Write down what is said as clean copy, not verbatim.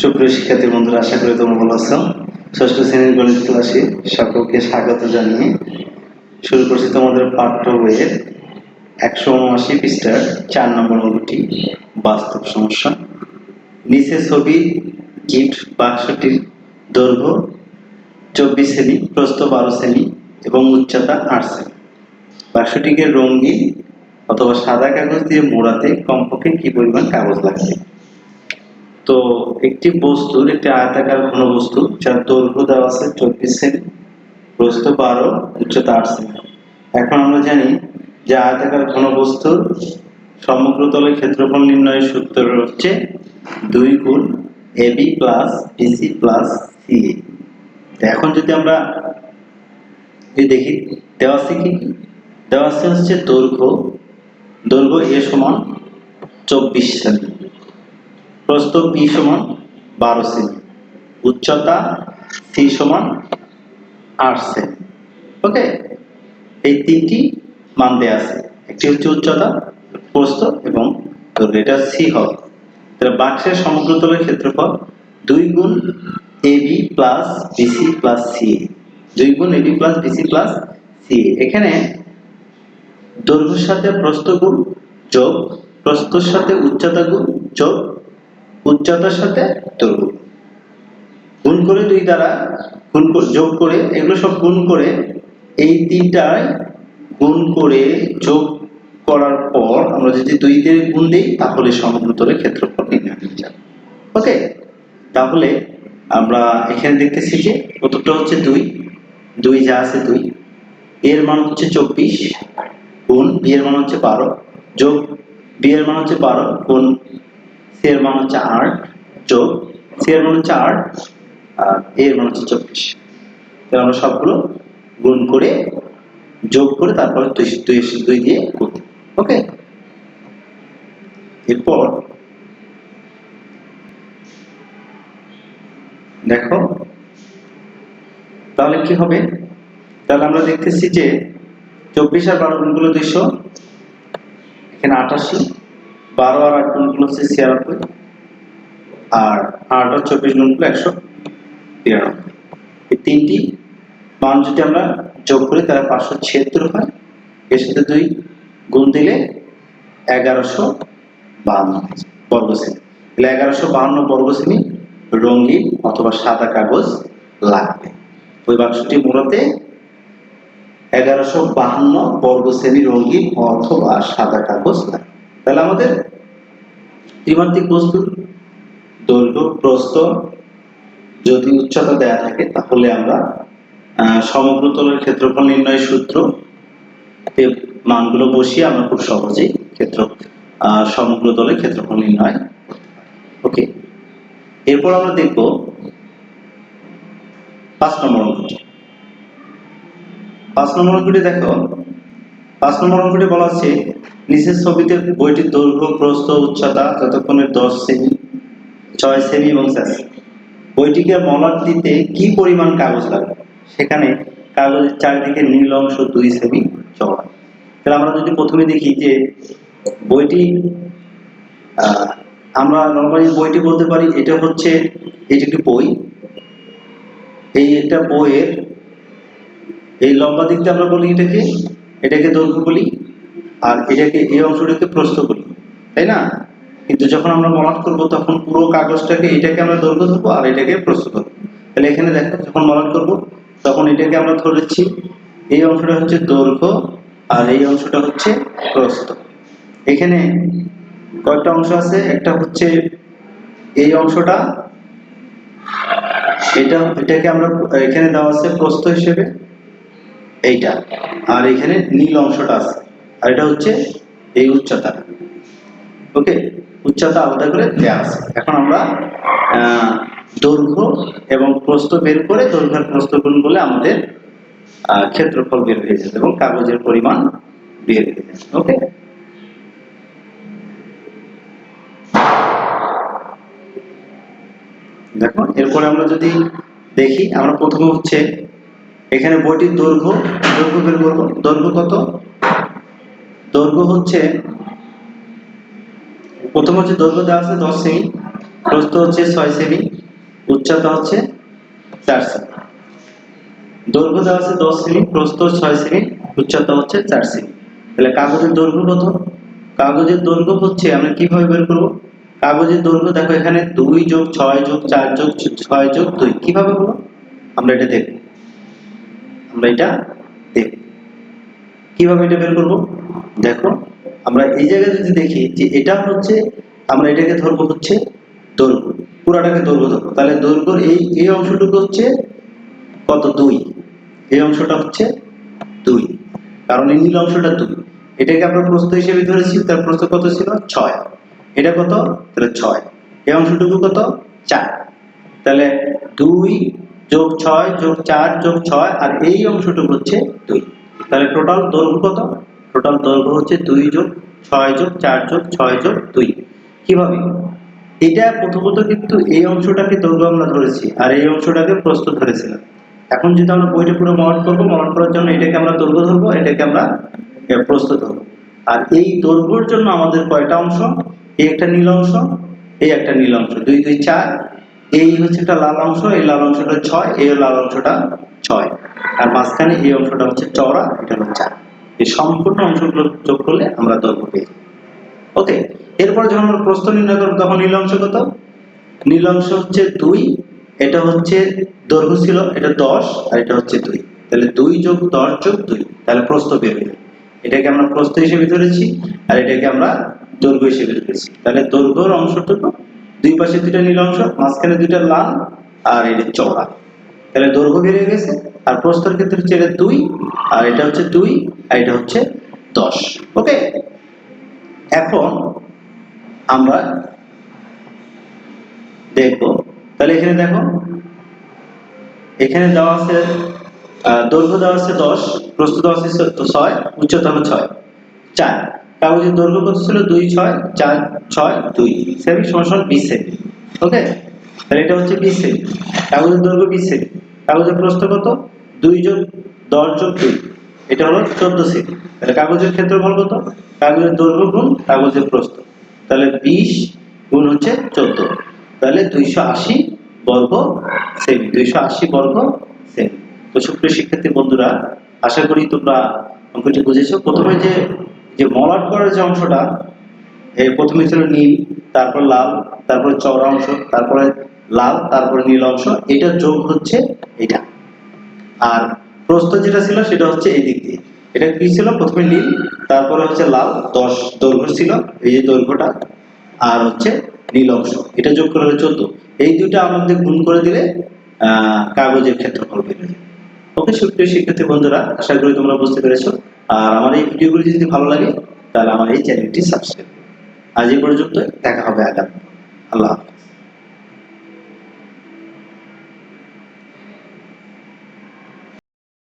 সুপ্রিয় শিক্ষার্থী বন্ধুরা, আশা করি তোমরা ভালো আছো। ষষ্ঠ শ্রেণীর গণিত ক্লাসে সকলকে স্বাগত জানিয়ে শুরু করছি তোমাদের পাঠ্য বইয়ের 179 পৃষ্ঠার 4 নম্বর অঙ্কটি, বাস্তব সমস্যা। নিচে ছবি গিফট বাক্সটির দৈর্ঘ্য 24 সেমি, প্রস্থ 12 সেমি এবং উচ্চতা 8 সেমি। বাক্সটিকে রঙিন অথবা সাদা কাগজ দিয়ে মোড়াতে কমপক্ষে কি পরিমাণ কাগজ লাগবে? তো একটি বস্তুর, একটি আয়তাকার ঘনবস্তু যার দৈর্ঘ্য দেওয়া আছে 24 সেমি, প্রস্থ 12, উচ্চতা 8 সেমি। এখন আমরা জানি যে আয়তাকার ঘনবস্তুর সমগ্র তলের ক্ষেত্রফল নির্ণয়ের সূত্র হচ্ছে 2 গুণ AB plus BC plus CA। এখন যদি আমরা দেখি দেওয়া আছে কি দেওয়া আছে হচ্ছে দৈর্ঘ্য A সমান 24 সেমি, প্রস্থ B সমান 12 সেমি, উচ্চতা C সমান 8 সেমি। ওকে, এই তিনটি মান দেওয়া আছে। একটি হচ্ছে উচ্চতা, প্রস্থ এবং দৈর্ঘ্য, এটা C হবে। তাহলে বাক্সের সমগ্র তলের ক্ষেত্রফল 2 গুণ AB plus BC plus CA, 2 গুণ AB plus BC plus CA। এখানে দৈর্ঘ্যের সাথে প্রস্থ গুণ যোগ প্রস্থের সাথে উচ্চতা গুণ যোগ উচ্চতার সাথে দৈর্ঘ্য গুণ করে 2 দ্বারা যোগ করে, এগুলো সব গুণ করে এই তিনটায় গুণ করে যোগ করার পর আমরা যদি 2 দিয়ে গুণ দেই তাহলে সমগ্র তলের ক্ষেত্রফল নির্ণয় হয়ে যাবে। ওকে, তাহলে আমরা এখানে দেখতেছি যে প্রথমটা হচ্ছে 2 যা আছে 2, এর মান হচ্ছে 24 গুণ b এর মান হচ্ছে 12 যোগ b এর মান হচ্ছে 12 গুণ c এর মান হচ্ছে 8 যোগ c এর মান হচ্ছে 8 আর a এর মান হচ্ছে 24। তাহলে আমরা সবগুলো গুণ করে যোগ করে তারপর 2 দিয়ে করব। ওকে, এরপর দেখো তাহলে কি হবে। তাহলে আমরা দেখতেছি যে 24 আর 12 গুণগুলো 200, এখানে 88, 12 আর 8 গুণগুলো হচ্ছে 96 আর 8 আর 24 গুণগুলো 193। এই তিনটি মান যদি আমরা যোগ করি তাহলে 576 হয়। এর সাথে 2 গুণ দিলে 1152 বর্গ সেমি। তাহলে 1152 বর্গ সেমি রঙিন অথবা সাদা কাগজ লাগবে। ওই বাক্সটি মোড়াতে 1152 বর্গ সেমি রঙিন অথবা সাদা কাগজ লাগবে। তাহলে আমাদের ত্রিমাত্রিক বস্তুর দৈর্ঘ্য, প্রস্থ, যদি উচ্চতা দেয়া থাকে তাহলে আমরা সমগ্র তলের ক্ষেত্রফল নির্ণয়ের সূত্র মানগুলো বসিয়ে আমরা খুব সহজেই সমগ্র তলের ক্ষেত্রফল নির্ণয়। ওকে, এরপর আমরা দেখব 5 নম্বর অঙ্কটি। 5 নম্বর অঙ্কটি দেখো, 5 নম্বর অঙ্কটি বলা আছে নিচের ছবিতে বইটির দৈর্ঘ্য, প্রস্থ, উচ্চতা যতক্ষণে 10 সেমি, 6 সেমি এবং 4 সেমি। বইটিকে মলাট দিতে কি পরিমাণ কাগজ লাগবে? সেখানে কাগজের চারিদিকে নীল অংশ 2 সেমি চওড়া। তাহলে আমরা যদি প্রথমে দেখি যে বইটি, আমরা নরমালি বইটি বলতে পারি এটা হচ্ছে একটি বই। এই একটা বইয়ের এই লম্বা দিকটা আমরা বলি এটাকে দৈর্ঘ্য বলি, আর এটাকে এই অংশটাকে প্রস্থ বলি, তাই না? কিন্তু যখন আমরা মলাট করব তখন পুরো কাগজটাকে, এটাকে আমরা দৈর্ঘ্য ধরবো আর এটাকে প্রস্থ ধরবো। তাহলে এখানে দেখো যখন মলাট করব তখন এটাকে আমরা ধরেছি, এই অংশটা হচ্ছে দৈর্ঘ্য আর এই অংশটা হচ্ছে প্রস্থ। এখানে কয়েকটা অংশ আছে, একটা হচ্ছে এই অংশটা, এটাকে আমরা এখানে দেওয়া আছে প্রস্থ হিসেবে এইটা, আর এখানে নীল অংশটা আছে, আর এটা হচ্ছে এই উচ্চতা। ওকে, উচ্চতা আলাদা করে দেওয়া আছে। এখন আমরা দৈর্ঘ্য এবং প্রস্থ বের করে দৈর্ঘ্য আর প্রস্থ গুণ করলে আমাদের ক্ষেত্রফল বের হয়ে যাবে এবং কাগজের পরিমাণ বের হয়ে যাবে। ওকে, দেখো এরপরে আমরা যদি দেখি, আমরা প্রথমে হচ্ছে এখানে বইটির দৈর্ঘ্য বের করবো। দৈর্ঘ্য কত? দৈর্ঘ্য হচ্ছে প্রথম হচ্ছে দৈর্ঘ্য দেওয়া আছে 10 সেমি, প্রস্থ হচ্ছে 6 সেমি, উচ্চতা হচ্ছে 4 সেমি। দৈর্ঘ্য দেওয়া আছে 10 সেমি, প্রস্থ 6 সেমি, উচ্চতা হচ্ছে 4 সেমি। তাহলে কাগজের দৈর্ঘ্য কত? কাগজের দৈর্ঘ্য হচ্ছে আমরা কিভাবে বের করব? কাগজের দৈর্ঘ্য দেখো এখানে 2 যোগ 6 যোগ 4 যোগ 6 যোগ 2 কিভাবে হলো? আমরা এটা দেখব। কিভাবে এটা বের করব? দেখো আমরা এই জায়গায় যদি দেখি যে এটা হচ্ছে, আমরা এটাকে ধরবো হচ্ছে দৈর্ঘ্য, পুরাটাকে দৈর্ঘ্য ধরবো। তাহলে দৈর্ঘ্যের এই অংশটুকু হচ্ছে কত? 2। এই অংশটা হচ্ছে 2, কারণ এই নীল অংশটা 2। এটাকে আমরা প্রস্থ হিসেবে ধরেছি, তার প্রস্থ কত ছিল? 6। এটা কত? তাহলে 6। এই অংশটুকু কত? 4। তাহলে 2 যোগ 6 যোগ 4 যোগ 6 আর এই অংশটুকু হচ্ছে 2। তাহলে টোটাল দৈর্ঘ্য কত? টোটাল দৈর্ঘ্য হচ্ছে 2 যোগ 6 যোগ 4 যোগ 6 যোগ 2। কিভাবে? এটা প্রথমত কিন্তু এই অংশটাকে দৈর্ঘ্য আমরা ধরেছি আর এই অংশটাকে প্রস্থ ধরেছিলাম। এখন যদি আমরা বইটা পুরো মনন করবো, মনন করার জন্য এটাকে আমরা দৈর্ঘ্য ধরবো, এটাকে আমরা প্রস্থ ধরবো। আর এই দৈর্ঘ্যের জন্য আমাদের কয়টা অংশ? এই একটা নীল অংশ, এই একটা নীল অংশ, 2 2 4। এই হচ্ছে একটা লাল অংশ, এই লাল অংশটা 6, এই লাল অংশটা 6, আর মাঝখানে এই অংশটা হচ্ছে চওড়া, এটা হলো 4। এই সম্পূর্ণ অংশগুলো যোগ করলে আমরা দৈর্ঘ্য পেয়ে যাই। ওকে, এরপর যখন আমরা প্রস্থ নির্ণয় করব তখন নীল অংশ কত? নীল অংশ হচ্ছে 2, এটা হচ্ছে দৈর্ঘ্য ছিল এটা 10 আর এটা হচ্ছে 2। তাহলে 2 যোগ 10 যোগ 2, তাহলে প্রস্থ বের হবে। এটাকে আমরা প্রস্থ হিসেবে ধরেছি আর এটাকে আমরা দৈর্ঘ্য হিসেবে ধরেছি। তাহলে দৈর্ঘ্যের অংশটুকু, দুই পাশে দুইটা নীল অংশ, মাঝখানে দুইটা লাল আর এটা চওড়া। তাহলে দৈর্ঘ্য বের হয়ে গেছে। আর প্রস্থের ক্ষেত্রে হচ্ছে এটা 2 আর এটা হচ্ছে 2 আর এটা হচ্ছে 10। ওকে, এখন আমরা দেখব, তাহলে এখানে দেখো এখানে দেওয়া আছে দৈর্ঘ্য দেওয়া আছে 10, প্রস্থ দেওয়া আছে 6, উচ্চতা হলো 6 4। কাগজের দৈর্ঘ্য কত ছিল? 2 6 4 6 2 সেমি সমান 20 সেমি। ওকে, তাহলে এটা হচ্ছে 20 সেমি, কাগজের দৈর্ঘ্য 20 সেমি। কাগজের প্রস্থ কত? 2 যোগ 10 যোগ 2, এটা হলো 14 সেমি। তাহলে কাগজের ক্ষেত্রফল কত? কাগজের দৈর্ঘ্য গুণ কাগজের প্রস্থ, তাহলে 20 গুণ হচ্ছে 14, তাহলে 280 বর্গ সেমি, 280 বর্গ সেমি। তো সুপ্রিয় শিক্ষার্থী বন্ধুরা, আশা করি তোমরা অঙ্কটি বুঝেছো। প্রথমে যে যে মলাট করার যে অংশটা, প্রথমে ছিল নীল, তারপর লাল, তারপর চওড়া অংশ, তারপরে লাল, তারপরে নীল অংশ, এটা যোগ হচ্ছে এটা। আর প্রস্থ যেটা ছিল সেটা হচ্ছে এই দিক দিয়ে। এটা কি ছিল? প্রথমে নীল, তারপরে হচ্ছে লাল, 10 দৈর্ঘ্য ছিল, এই যে দৈর্ঘ্যটা, আর হচ্ছে নীল অংশ, এটা যোগ করে হলো 14। এই দুইটা আমাদের গুণ করে দিলে কাগজের ক্ষেত্রফল বের হয়ে যাবে। ওকে সুপ্রিয় শিক্ষার্থী বন্ধুরা, আশা করি তোমরা বুঝতে পেরেছো। আর আমার এই ভিডিওগুলি যদি ভালো লাগে তাহলে আমার এই চ্যানেলটি সাবস্ক্রাইব করুন। আজ এই পর্যন্ত, দেখা হবে আগামী। আল্লাহ হাফেজ।